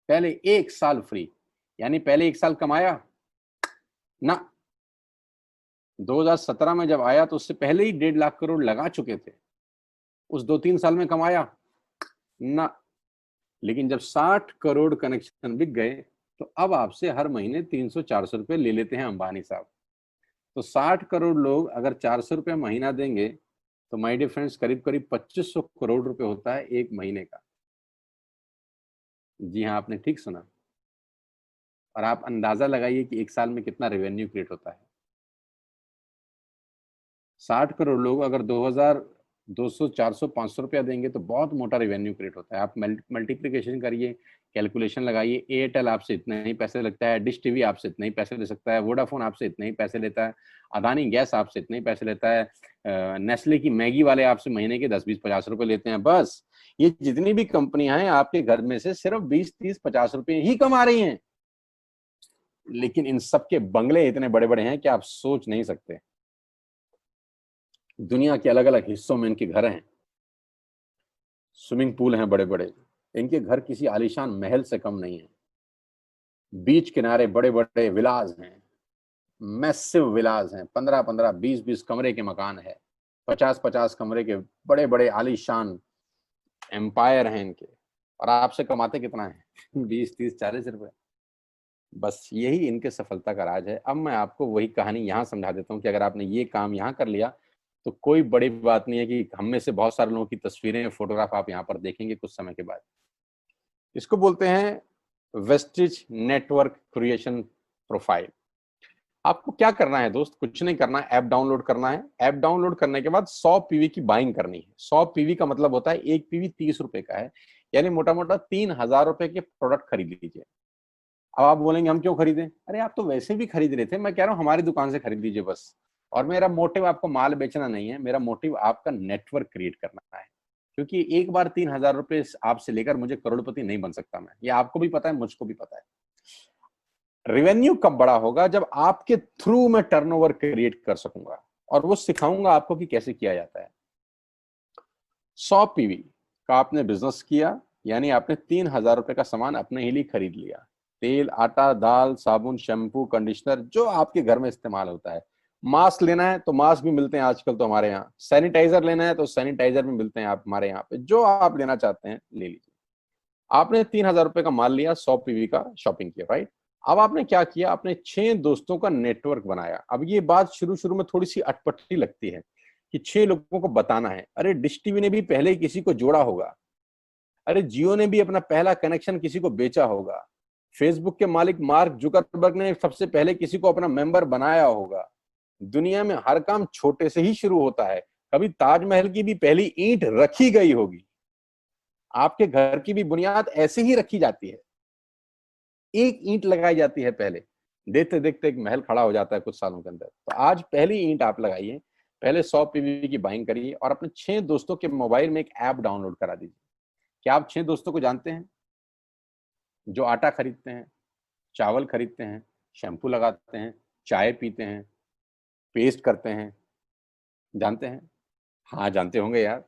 पहले 1 साल फ्री, यानी पहले 1 साल कमाया ना। 2017 में जब आया तो उससे पहले ही 1.5 लाख करोड़ लगा चुके थे, उस 2-3 साल में कमाया ना। लेकिन जब 60 करोड़ कनेक्शन बिक गए तो अब आपसे हर महीने 300-400 रुपए ले लेते हैं अंबानी साहब। तो 60 करोड़ लोग अगर 400 रुपए महीना देंगे तो माय डियर फ्रेंड्स करीब करीब 2500 करोड़ रुपए होता है एक महीने का। जी हाँ, आपने ठीक सुना। और आप अंदाजा लगाइए कि एक साल में कितना रेवेन्यू क्रिएट होता है। 60 करोड़ लोग अगर 2000 200 400 500 रुपया देंगे तो बहुत मोटा रेवेन्यू क्रिएट होता है। आप मल्टीप्लिकेशन करिए, कैलकुलेशन लगाइए। एयरटेल आपसे इतने ही पैसे लगता है, डिश टीवी आपसे इतने ही पैसे ले सकता है, वोडाफोन आपसे इतने ही पैसे लेता है, अदानी गैस आपसे इतने ही पैसे लेता है, नेस्ले की मैगी वाले आपसे महीने के 10-20-50 रुपए लेते हैं। बस ये जितनी भी कंपनियां हैं आपके घर में से सिर्फ 20-30-50 रुपए ही कमा रही हैं। लेकिन इन सबके बंगले इतने बड़े बड़े हैं कि आप सोच नहीं सकते। दुनिया के अलग अलग हिस्सों में इनके घर हैं, स्विमिंग पूल हैं बड़े बड़े। इनके घर किसी आलीशान महल से कम नहीं है। बीच किनारे बड़े बड़े विलाज हैं, मैसिव विलाज हैं, 15-15 20-20 कमरे के मकान है, 50-50 कमरे के बड़े बड़े आलीशान एम्पायर हैं इनके। और आपसे कमाते कितना है 20-30-40 रुपए। बस यही इनके सफलता का राज है। अब मैं आपको वही कहानी यहाँ समझा देता हूँ कि अगर आपने ये काम यहाँ कर लिया तो कोई बड़ी बात नहीं है कि हम में से बहुत सारे लोगों की तस्वीरें, फोटोग्राफ आप यहाँ पर देखेंगे कुछ समय के बाद। इसको बोलते हैं वेस्टिज नेटवर्क क्रिएशन प्रोफाइल। आपको क्या करना है दोस्त, कुछ नहीं करना है, ऐप डाउनलोड करना है। ऐप डाउनलोड करने के बाद 100 पीवी की बाइंग करनी है। 100 पीवी का मतलब होता है एक पीवी 30 रुपए का है, यानी मोटा मोटा 3000 रुपए के प्रोडक्ट खरीद लीजिए। अब आप बोलेंगे हम क्यों खरीदें? अरे आप तो वैसे भी खरीद रहे थे, मैं कह रहा हूँ हमारी दुकान से खरीद लीजिए बस। और मेरा मोटिव आपको माल बेचना नहीं है, मेरा मोटिव आपका नेटवर्क क्रिएट करना है। क्योंकि एक बार 3000 रुपए आपसे लेकर मुझे करोड़पति नहीं बन सकता मैं, ये आपको भी पता है, मुझको भी पता है। रेवेन्यू कब बड़ा होगा? जब आपके थ्रू मैं टर्नओवर क्रिएट कर सकूंगा, और वो सिखाऊंगा आपको कि कैसे किया जाता है। 100 पीवी का आपने बिजनेस किया, यानी आपने 3000 रुपए का सामान अपने ही लिए खरीद लिया। तेल, आटा, दाल, साबुन, शैम्पू, कंडीशनर, जो आपके घर में इस्तेमाल होता है। मास्क लेना है तो मास्क भी मिलते हैं आजकल तो हमारे यहाँ। सैनिटाइजर लेना है तो सैनिटाइजर भी मिलते हैं आप हमारे यहाँ पे। जो आप लेना चाहते हैं ले लीजिए। आपने 3000 रुपए का माल लिया, 100 पीवी का शॉपिंग किया, राइट? अब आपने क्या किया? आपने 6 दोस्तों का नेटवर्क बनाया। अब ये बात शुरू शुरू में थोड़ी सी अटपटी लगती है कि 6 लोगों को बताना है। अरे डिश टीवी ने भी पहले ही किसी को जोड़ा होगा, अरे जियो ने भी अपना पहला कनेक्शन किसी को बेचा होगा, फेसबुक के मालिक मार्क जुकरबर्ग ने सबसे पहले किसी को अपना मेंबर बनाया होगा। दुनिया में हर काम छोटे से ही शुरू होता है। कभी ताजमहल की भी पहली ईंट रखी गई होगी। आपके घर की भी बुनियाद ऐसे ही रखी जाती है, एक ईंट लगाई जाती है पहले, देखते देखते एक महल खड़ा हो जाता है कुछ सालों के अंदर। तो आज पहली ईंट आप लगाइए, पहले 100 पीवी की बाइंग करिए और अपने 6 दोस्तों के मोबाइल में एक ऐप डाउनलोड करा दीजिए। क्या आप 6 दोस्तों को जानते हैं जो आटा खरीदते हैं, चावल खरीदते हैं, शैम्पू लगाते हैं, चाय पीते हैं, पेस्ट करते हैं? जानते हैं? हाँ जानते होंगे यार।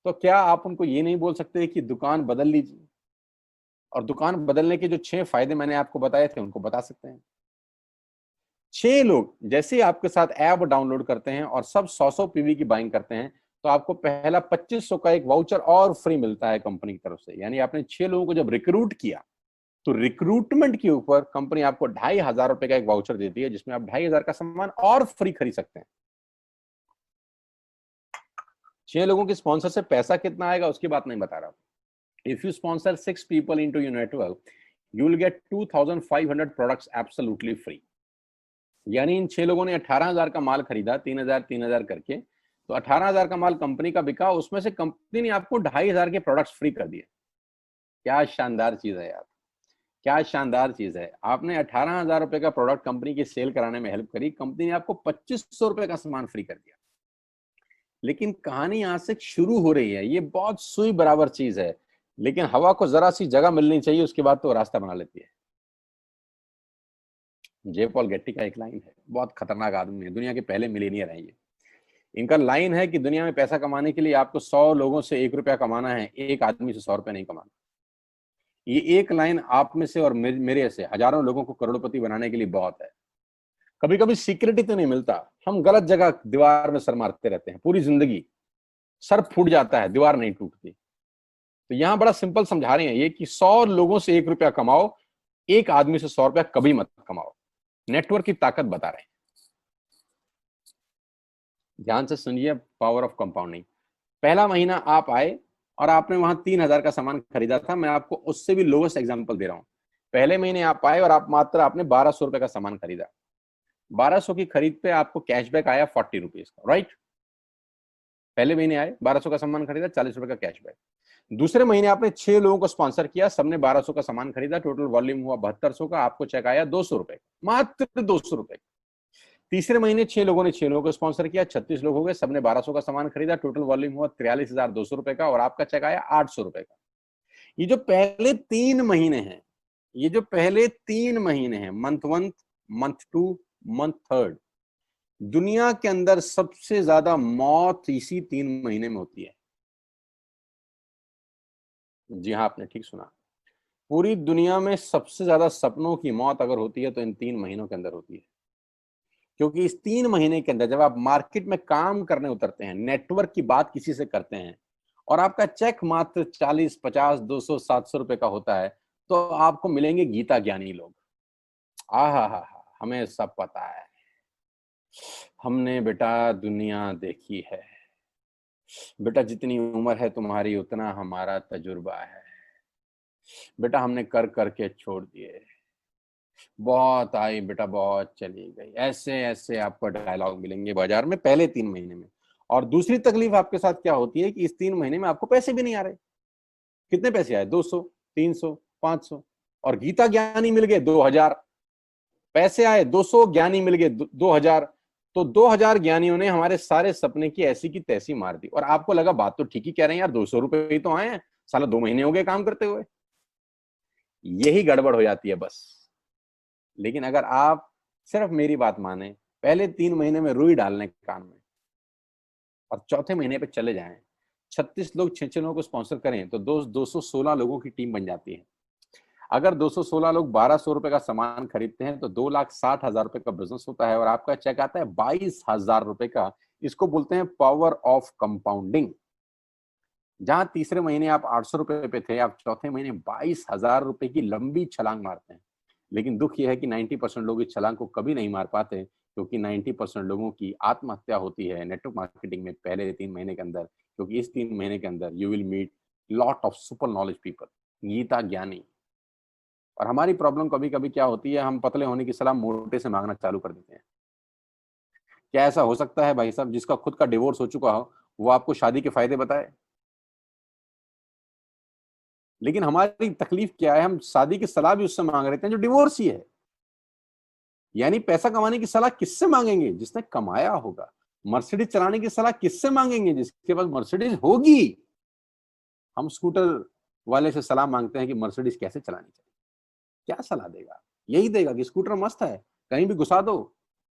तो क्या आप उनको ये नहीं बोल सकते कि दुकान बदल लीजिए? और दुकान बदलने के जो 6 फायदे मैंने आपको बताए थे उनको बता सकते हैं। 6 लोग जैसे ही आपके साथ ऐप डाउनलोड करते हैं और सब 100-100 पीवी की बाइंग करते हैं तो आपको पहला 2500 का एक वाउचर और फ्री मिलता है कंपनी की तरफ से। यानी आपने 6 लोगों को जब रिक्रूट किया तो रिक्रूटमेंट के ऊपर कंपनी आपको 2500 रुपए का एक वाउचर देती है, जिसमें आप 2500 का सामान और फ्री खरीद सकते हैं। 6 लोगों के स्पॉन्सर से पैसा कितना आएगा उसकी बात नहीं बता रहा हूं। If you sponsor 6 people into your network, you will get 2500 products absolutely free. यानी इन 6 लोगों ने 18,000 का माल खरीदा, 3,000 करके, तो 18,000 का माल कंपनी का बिका, उसमें से कंपनी ने आपको 2,500 के प्रोडक्ट्स फ्री कर दिए। क्या शानदार चीज है यार, क्या शानदार चीज है। आपने 18,000 रुपए का प्रोडक्ट कंपनी की सेल कराने में हेल्प करी, कंपनी ने आपको 2500 रुपए का सामान फ्री कर दिया। लेकिन कहानी यहां से शुरू हो रही है। ये बहुत सुई बराबर चीज है, लेकिन हवा को जरा सी जगह मिलनी चाहिए, उसके बाद तो रास्ता बना लेती है। जे पॉल गेट्टी का एक लाइन है, बहुत खतरनाक आदमी है, दुनिया के पहले मिलीनियर है ये। इनका लाइन है कि दुनिया में पैसा कमाने के लिए आपको 100 लोगों से 1 रुपया कमाना है, एक आदमी से 100 रुपया नहीं कमाना। ये एक लाइन आप में से और मेरे से हजारों लोगों को करोड़पति बनाने के लिए बहुत है। कभी कभी सीक्रेट ही तो नहीं मिलता, हम गलत जगह दीवार में सर मारते रहते हैं, पूरी जिंदगी सर फूट जाता है, दीवार नहीं टूटती। तो यहां बड़ा सिंपल समझा रहे हैं ये कि 100 लोगों से 1 रुपया कमाओ, एक आदमी से 100 रुपया कभी मत कमाओ। नेटवर्क की ताकत बता रहे हैं। ध्यान से सुनिए, पावर ऑफ कंपाउंडिंग। पहला महीना आप आए और आपने वहां 3,000 का सामान खरीदा था। मैं आपको उससे भी लोवेस्ट एग्जांपल दे रहा हूं। पहले महीने आप आए और आप मात्र आपने 1200 रुपए का सामान खरीदा। 1200 की खरीद पे आपको कैशबैक आया 40 रुपीज का, राइट। पहले महीने आए, 1200 का सामान खरीदा, 40 रुपए का कैशबैक। दूसरे महीने आपने 6 लोगों को स्पॉन्सर किया, सबने 1200 का सामान खरीदा, टोटल वॉल्यूम हुआ 7200 का, आपको चेक आया 200 रुपए, मात्र 200 रुपए। तीसरे महीने 6 लोगों ने 6 लोगों को स्पॉन्सर किया, 36 लोग हो गए, सबने 1200 का सामान खरीदा, टोटल वॉल्यूम हुआ 43,200 रुपए का, और आपका चेक आया 800 रुपए का। ये जो पहले 3 महीने हैं, ये जो पहले 3 महीने हैं, मंथ 1, मंथ 2, मंथ 3, दुनिया के अंदर सबसे ज्यादा मौत इसी 3 महीने में होती है। जी हाँ, आपने ठीक सुना। पूरी दुनिया में सबसे ज्यादा सपनों की मौत अगर होती है तो इन 3 महीनों के अंदर होती है। क्योंकि इस 3 महीने के अंदर जब आप मार्केट में काम करने उतरते हैं, नेटवर्क की बात किसी से करते हैं, और आपका चेक मात्र 40, 50, 200, 700 रुपए का होता है, तो आपको मिलेंगे गीता ज्ञानी लोग। आहा, हमें सब पता है, हमने बेटा दुनिया देखी है, बेटा जितनी उम्र है तुम्हारी उतना हमारा तजुर्बा है, बेटा हमने कर करके छोड़ दिए, बहुत आई बेटा बहुत चली गई। ऐसे ऐसे आपको डायलॉग मिलेंगे बाजार में पहले 3 महीने में। और दूसरी तकलीफ आपके साथ क्या होती है कि इस 3 महीने में आपको पैसे भी नहीं आ रहे। कितने पैसे आए? 200, 300, 500, और गीता ज्ञानी मिल गए 2000। पैसे आए 200, ज्ञानी मिल गए 2000। तो 2000 ज्ञानियों ने हमारे सारे सपने की ऐसी की तैसी मार दी। और आपको लगा बात तो ठीक ही कह रहे हैं यार, 200 रुपए ही तो आए हैं, साला 2 महीने हो गए काम करते हुए। यही गड़बड़ हो जाती है बस। लेकिन अगर आप सिर्फ मेरी बात माने, पहले 3 महीने में रुई डालने कान में, और चौथे महीने पे चले जाएं, 36 लोग 6 लोगों को स्पॉन्सर करें तो 216 लोगों की टीम बन जाती है। अगर 216 लोग 1200 रुपए का सामान खरीदते हैं तो 2,60,000 रुपए का बिजनेस होता है, और आपका चेक आता है 22,000 रुपए का। इसको बोलते हैं पावर ऑफ कंपाउंडिंग। जहां तीसरे महीने आप 800 रुपए पे थे, आप चौथे महीने 22,000 रुपए की लंबी छलांग मारते हैं। लेकिन दुख यह है कि 90% लोग इस छलांग को कभी नहीं मार पाते, क्योंकि 90% लोगों की आत्महत्या होती है नेटवर्क मार्केटिंग में पहले 3 महीने के अंदर। क्योंकि इस 3 महीने के अंदर you will meet lot of super knowledge people, Gita ज्ञानी। और हमारी प्रॉब्लम कभी कभी क्या होती है, हम पतले होने की सलाह मोटे से मांगना चालू कर देते हैं। क्या ऐसा हो सकता है भाई साहब, जिसका खुद का डिवोर्स हो चुका हो वो आपको शादी के फायदे बताए? लेकिन हमारी तकलीफ क्या है, हम शादी की सलाह भी उससे मांग रहे थे जो डिवोर्स ही है। यानी पैसा कमाने की सलाह किससे मांगेंगे? जिसने कमाया होगा। मर्सिडीज चलाने की सलाह किससे मांगेंगे? जिसके पास मर्सिडीज होगी। हम स्कूटर वाले से सलाह मांगते हैं कि मर्सिडीज कैसे चलानी चाहिए। क्या सलाह देगा? यही देगा कि स्कूटर मस्त है, कहीं भी घुसा दो,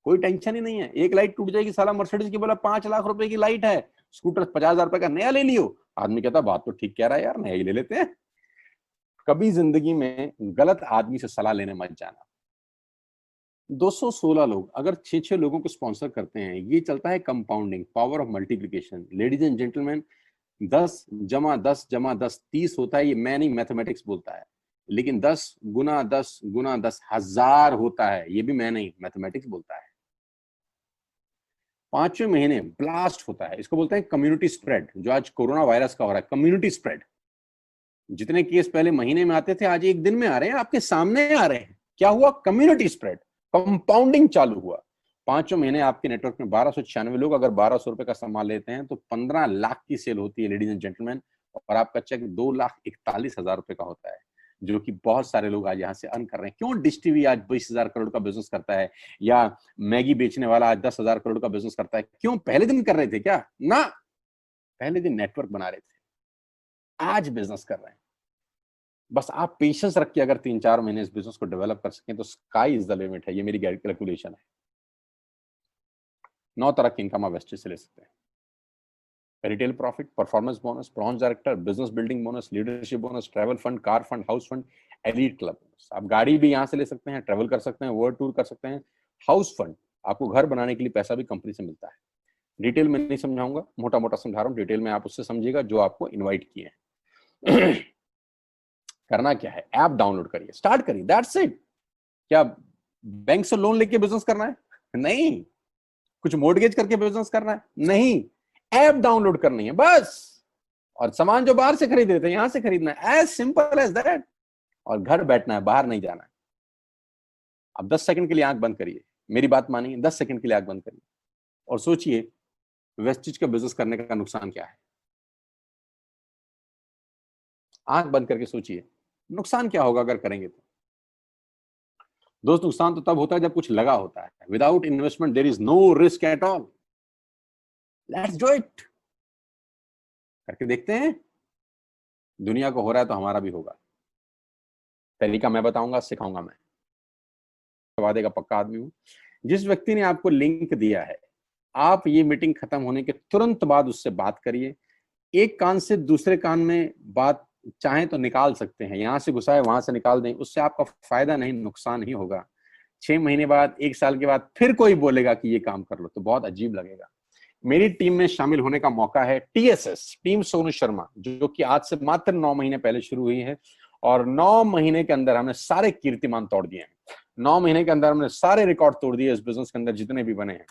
कोई टेंशन ही नहीं है। एक लाइट टूट जाएगी, साला मर्सिडीज की बोला 5 लाख रुपए की लाइट है, स्कूटर 50,000 रुपए का नया ले लियो। आदमी कहता बात तो ठीक कह रहा है यार, नया ही ले लेते हैं। कभी जिंदगी में गलत आदमी से सलाह लेने मत जाना। 216 लोग अगर 6 लोगों को स्पॉन्सर करते हैं, ये चलता है compounding, power of multiplication. Ladies and gentleman, 10 जमा 10 जमा 10 30 होता है। ये मैं नहीं, मैथमेटिक्स बोलता है। लेकिन 10 गुना 10 गुना 10 1000 होता है। ये भी मैं नहीं, मैथमेटिक्स बोलता है। 5वें महीने ब्लास्ट होता है। इसको बोलते हैं कम्युनिटी स्प्रेड, जो आज कोरोना वायरस का हो रहा है। कम्युनिटी स्प्रेड, जितने केस पहले महीने में आते थे आज एक दिन में आ रहे हैं, आपके सामने आ रहे हैं। क्या हुआ? कम्युनिटी स्प्रेड, कंपाउंडिंग चालू हुआ। 5वें महीने आपके नेटवर्क में 1296 लोग अगर 1200 रुपए का सामान लेते हैं तो 15 लाख की सेल होती है, लेडीज एंड जेंटलमैन। और आपका चेक 2,41,000 रुपए का होता है, जो कि बहुत सारे लोग आज यहाँ से अर्न कर रहे हैं। क्यों डिश टीवी आज 20,000 करोड़ का बिजनेस करता है, या मैगी बेचने वाला आज 10,000 करोड़ का बिजनेस करता है? क्यों? पहले दिन कर रहे थे क्या? ना, पहले दिन नेटवर्क बना रहे थे, आज बिजनेस कर रहे हैं। बस आप पेशेंस रख के अगर 3-4 महीने इस बिजनेस को डेवलप कर सकें तो स्काई इज द लिमिट है। ये मेरी कैलकुलेशन है। 9 तरह के इनकम आप वेस्टेज से ले सकते हैं। Retail profit, performance bonus, bronze director, business building bonus, leadership bonus, travel fund, car fund, house fund, elite club bonus. आप गाड़ी भी यहाँ से ले सकते हैं, ट्रैवल कर सकते हैं, वर्ल्ड टूर कर सकते हैं। हाउस फंड, आपको घर बनाने के लिए पैसा भी कंपनी से मिलता है। डिटेल में नहीं समझाऊंगा, मोटा मोटा समझा रहा हूँ, डिटेल में आप उससे समझिएगा जो आपको इन्वाइट किए हैं। करना क्या है, ऐप डाउनलोड करिए, स्टार्ट करिए, दैट्स इट। क्या बैंक से लोन लेके बिजनेस करना है? नहीं। कुछ मोर्टगेज करके बिजनेस करना है? नहीं। ऐप डाउनलोड करनी है बस, और सामान जो बाहर से खरीद रहे थे यहां से खरीदना है, एज सिंपल एज दैट। और घर बैठना है, बाहर नहीं जाना है। अब 10 सेकंड के लिए आंख बंद करिए, मेरी बात मानिए, 10 सेकंड के लिए आंख बंद करिए और सोचिए वेस्टेज का बिजनेस करने का नुकसान क्या है। आंख बंद करके सोचिए नुकसान क्या होगा अगर करेंगे तो। दोस्त, नुकसान तो तब होता है जब कुछ लगा होता है। Without investment there is no risk at all. Let's do it. करके देखते हैं, दुनिया को हो रहा है तो हमारा भी होगा। तरीका मैं बताऊंगा, सिखाऊंगा मैं, वादे का पक्का आदमी हूं। जिस व्यक्ति ने आपको लिंक दिया है, आप ये मीटिंग खत्म होने के तुरंत बाद उससे बात करिए। एक कान से दूसरे कान में बात चाहें तो निकाल सकते हैं, यहां से घुसाए वहां से निकाल दें, उससे आपका फायदा नहीं नुकसान ही होगा। 6 महीने बाद, 1 साल के बाद फिर कोई बोलेगा कि ये काम कर लो तो बहुत अजीब लगेगा। मेरी टीम में शामिल होने का मौका है टीएसएस, टीम सोनू शर्मा, जो कि आज से मात्र 9 महीने पहले शुरू हुई है। और 9 महीने के अंदर हमने सारे कीर्तिमान तोड़ दिए हैं। 9 महीने के अंदर हमने सारे रिकॉर्ड तोड़ दिए इस बिजनेस के अंदर जितने भी बने हैं।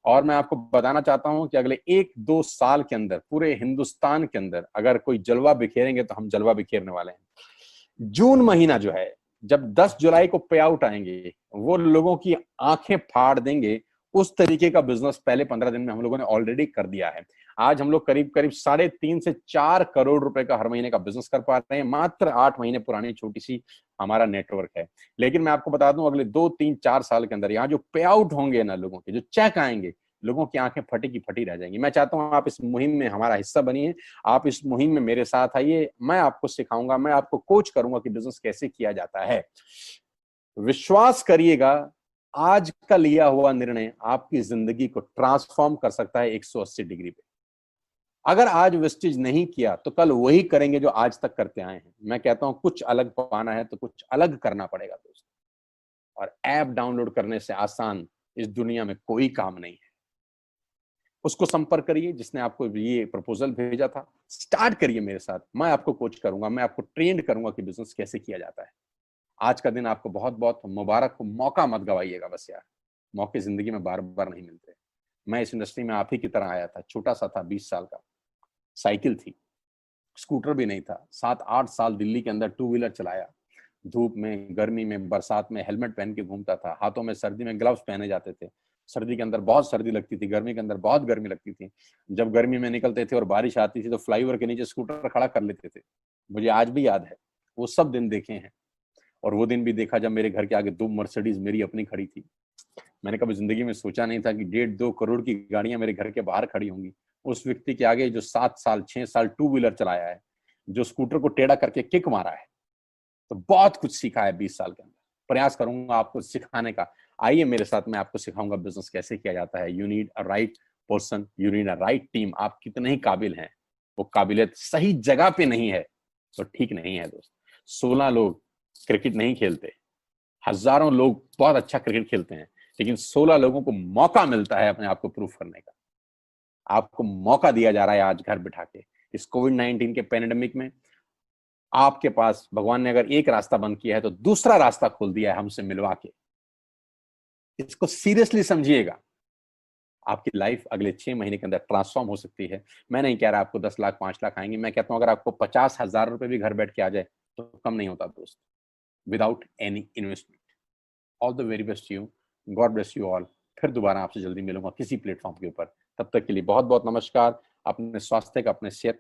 और मैं आपको बताना चाहता हूं कि अगले 1-2 साल के अंदर पूरे हिंदुस्तान के अंदर अगर कोई जलवा बिखेरेंगे तो हम जलवा बिखेरने वाले हैं। जून महीना जो है, जब 10 जुलाई को पे आउट आएंगे, वो लोगों की आंखें फाड़ देंगे। उस तरीके का बिजनेस पहले 15 दिन में हम लोगों ने ऑलरेडी कर दिया है। आज हम लोग करीब करीब 3.5 से 4 करोड़ रुपए का हर महीने का बिजनेस कर पा रहे हैं। मात्र 8 महीने पुरानी छोटी सी हमारा नेटवर्क है। लेकिन मैं आपको बता दूं, अगले 2-3-4 साल के अंदर यहाँ जो पे आउट होंगे ना, लोगों के जो चेक आएंगे, लोगों की आंखें फटी की फटी रह जाएंगी। मैं चाहता हूं आप इस मुहिम में हमारा हिस्सा बनिए, आप इस मुहिम में मेरे साथ आइए। मैं आपको सिखाऊंगा, मैं आपको कोच करूंगा कि बिजनेस कैसे किया जाता है। विश्वास करिएगा, आज का लिया हुआ निर्णय आपकी जिंदगी को ट्रांसफॉर्म कर सकता है 180 डिग्री पे। अगर आज वेस्टेज नहीं किया तो कल वही करेंगे जो आज तक करते आए हैं। मैं कहता हूं कुछ अलग पाना है तो कुछ अलग करना पड़ेगा दोस्त। और ऐप डाउनलोड करने से आसान इस दुनिया में कोई काम नहीं है। उसको संपर्क करिए जिसने आपको ये प्रपोजल भेजा था, स्टार्ट करिए मेरे साथ। मैं आपको कोच करूंगा, मैं आपको ट्रेंड करूंगा कि बिजनेस कैसे किया जाता है। आज का दिन आपको बहुत बहुत मुबारक हो। मौका मत गवाइएगा बस यार, मौके जिंदगी में बार बार नहीं मिलते। मैं इस इंडस्ट्री में आप ही की तरह आया था, छोटा सा था, 20 साल का, साइकिल थी, स्कूटर भी नहीं था। 7-8 साल दिल्ली के अंदर टू व्हीलर चलाया, धूप में, गर्मी में, बरसात में हेलमेट पहन के घूमता था, हाथों में सर्दी में ग्लव्स पहने जाते थे। सर्दी के अंदर बहुत सर्दी लगती थी, गर्मी के अंदर बहुत गर्मी लगती थी। जब गर्मी में निकलते थे और बारिश आती थी तो फ्लाईओवर के नीचे स्कूटर खड़ा कर लेते थे। मुझे आज भी याद है, वो सब दिन देखे हैं। और वो दिन भी देखा जब मेरे घर के आगे 2 मर्सिडीज मेरी अपनी खड़ी थी। मैंने कभी जिंदगी में सोचा नहीं था कि 1.5-2 करोड़ की गाड़ियां मेरे घर के बाहर खड़ी होंगी। उस व्यक्ति के आगे जो 7 साल 6 साल टू व्हीलर चलाया है, जो स्कूटर को टेढ़ा करके किक मारा है, तो बहुत कुछ सीखा है 20 साल के अंदर। प्रयास करूंगा आपको सिखाने का। आइए मेरे साथ, मैं आपको सिखाऊंगा बिजनेस कैसे किया जाता है। You need a right person, you need a right team. आप कितने ही काबिल हैं, वो काबिलियत सही जगह पे नहीं है तो ठीक नहीं है दोस्त। 16 लोग क्रिकेट नहीं खेलते, हजारों लोग बहुत अच्छा क्रिकेट खेलते हैं, लेकिन 16 लोगों को मौका मिलता है अपने आप को प्रूफ करने का। आपको मौका दिया जा रहा है आज घर बिठा के। इस कोविड-19 के पैंडेमिक में आपके पास भगवान ने अगर एक रास्ता बंद किया है तो दूसरा रास्ता खोल दिया है हमसे मिलवा के। इसको सीरियसली समझिएगा। आपकी लाइफ अगले 6 महीने के अंदर ट्रांसफॉर्म हो सकती है। मैं नहीं कह रहा आपको 10 लाख 5 लाख आएंगे, मैं कहता हूं अगर आपको 50,000 रुपए भी घर बैठ के आ जाए तो कम नहीं होता दोस्त, without any investment. All the very best you, God bless you all. फिर दोबारा आपसे जल्दी मिलूंगा किसी प्लेटफॉर्म के ऊपर। तब तक के लिए बहुत बहुत नमस्कार। अपने स्वास्थ्य का, अपने सेहत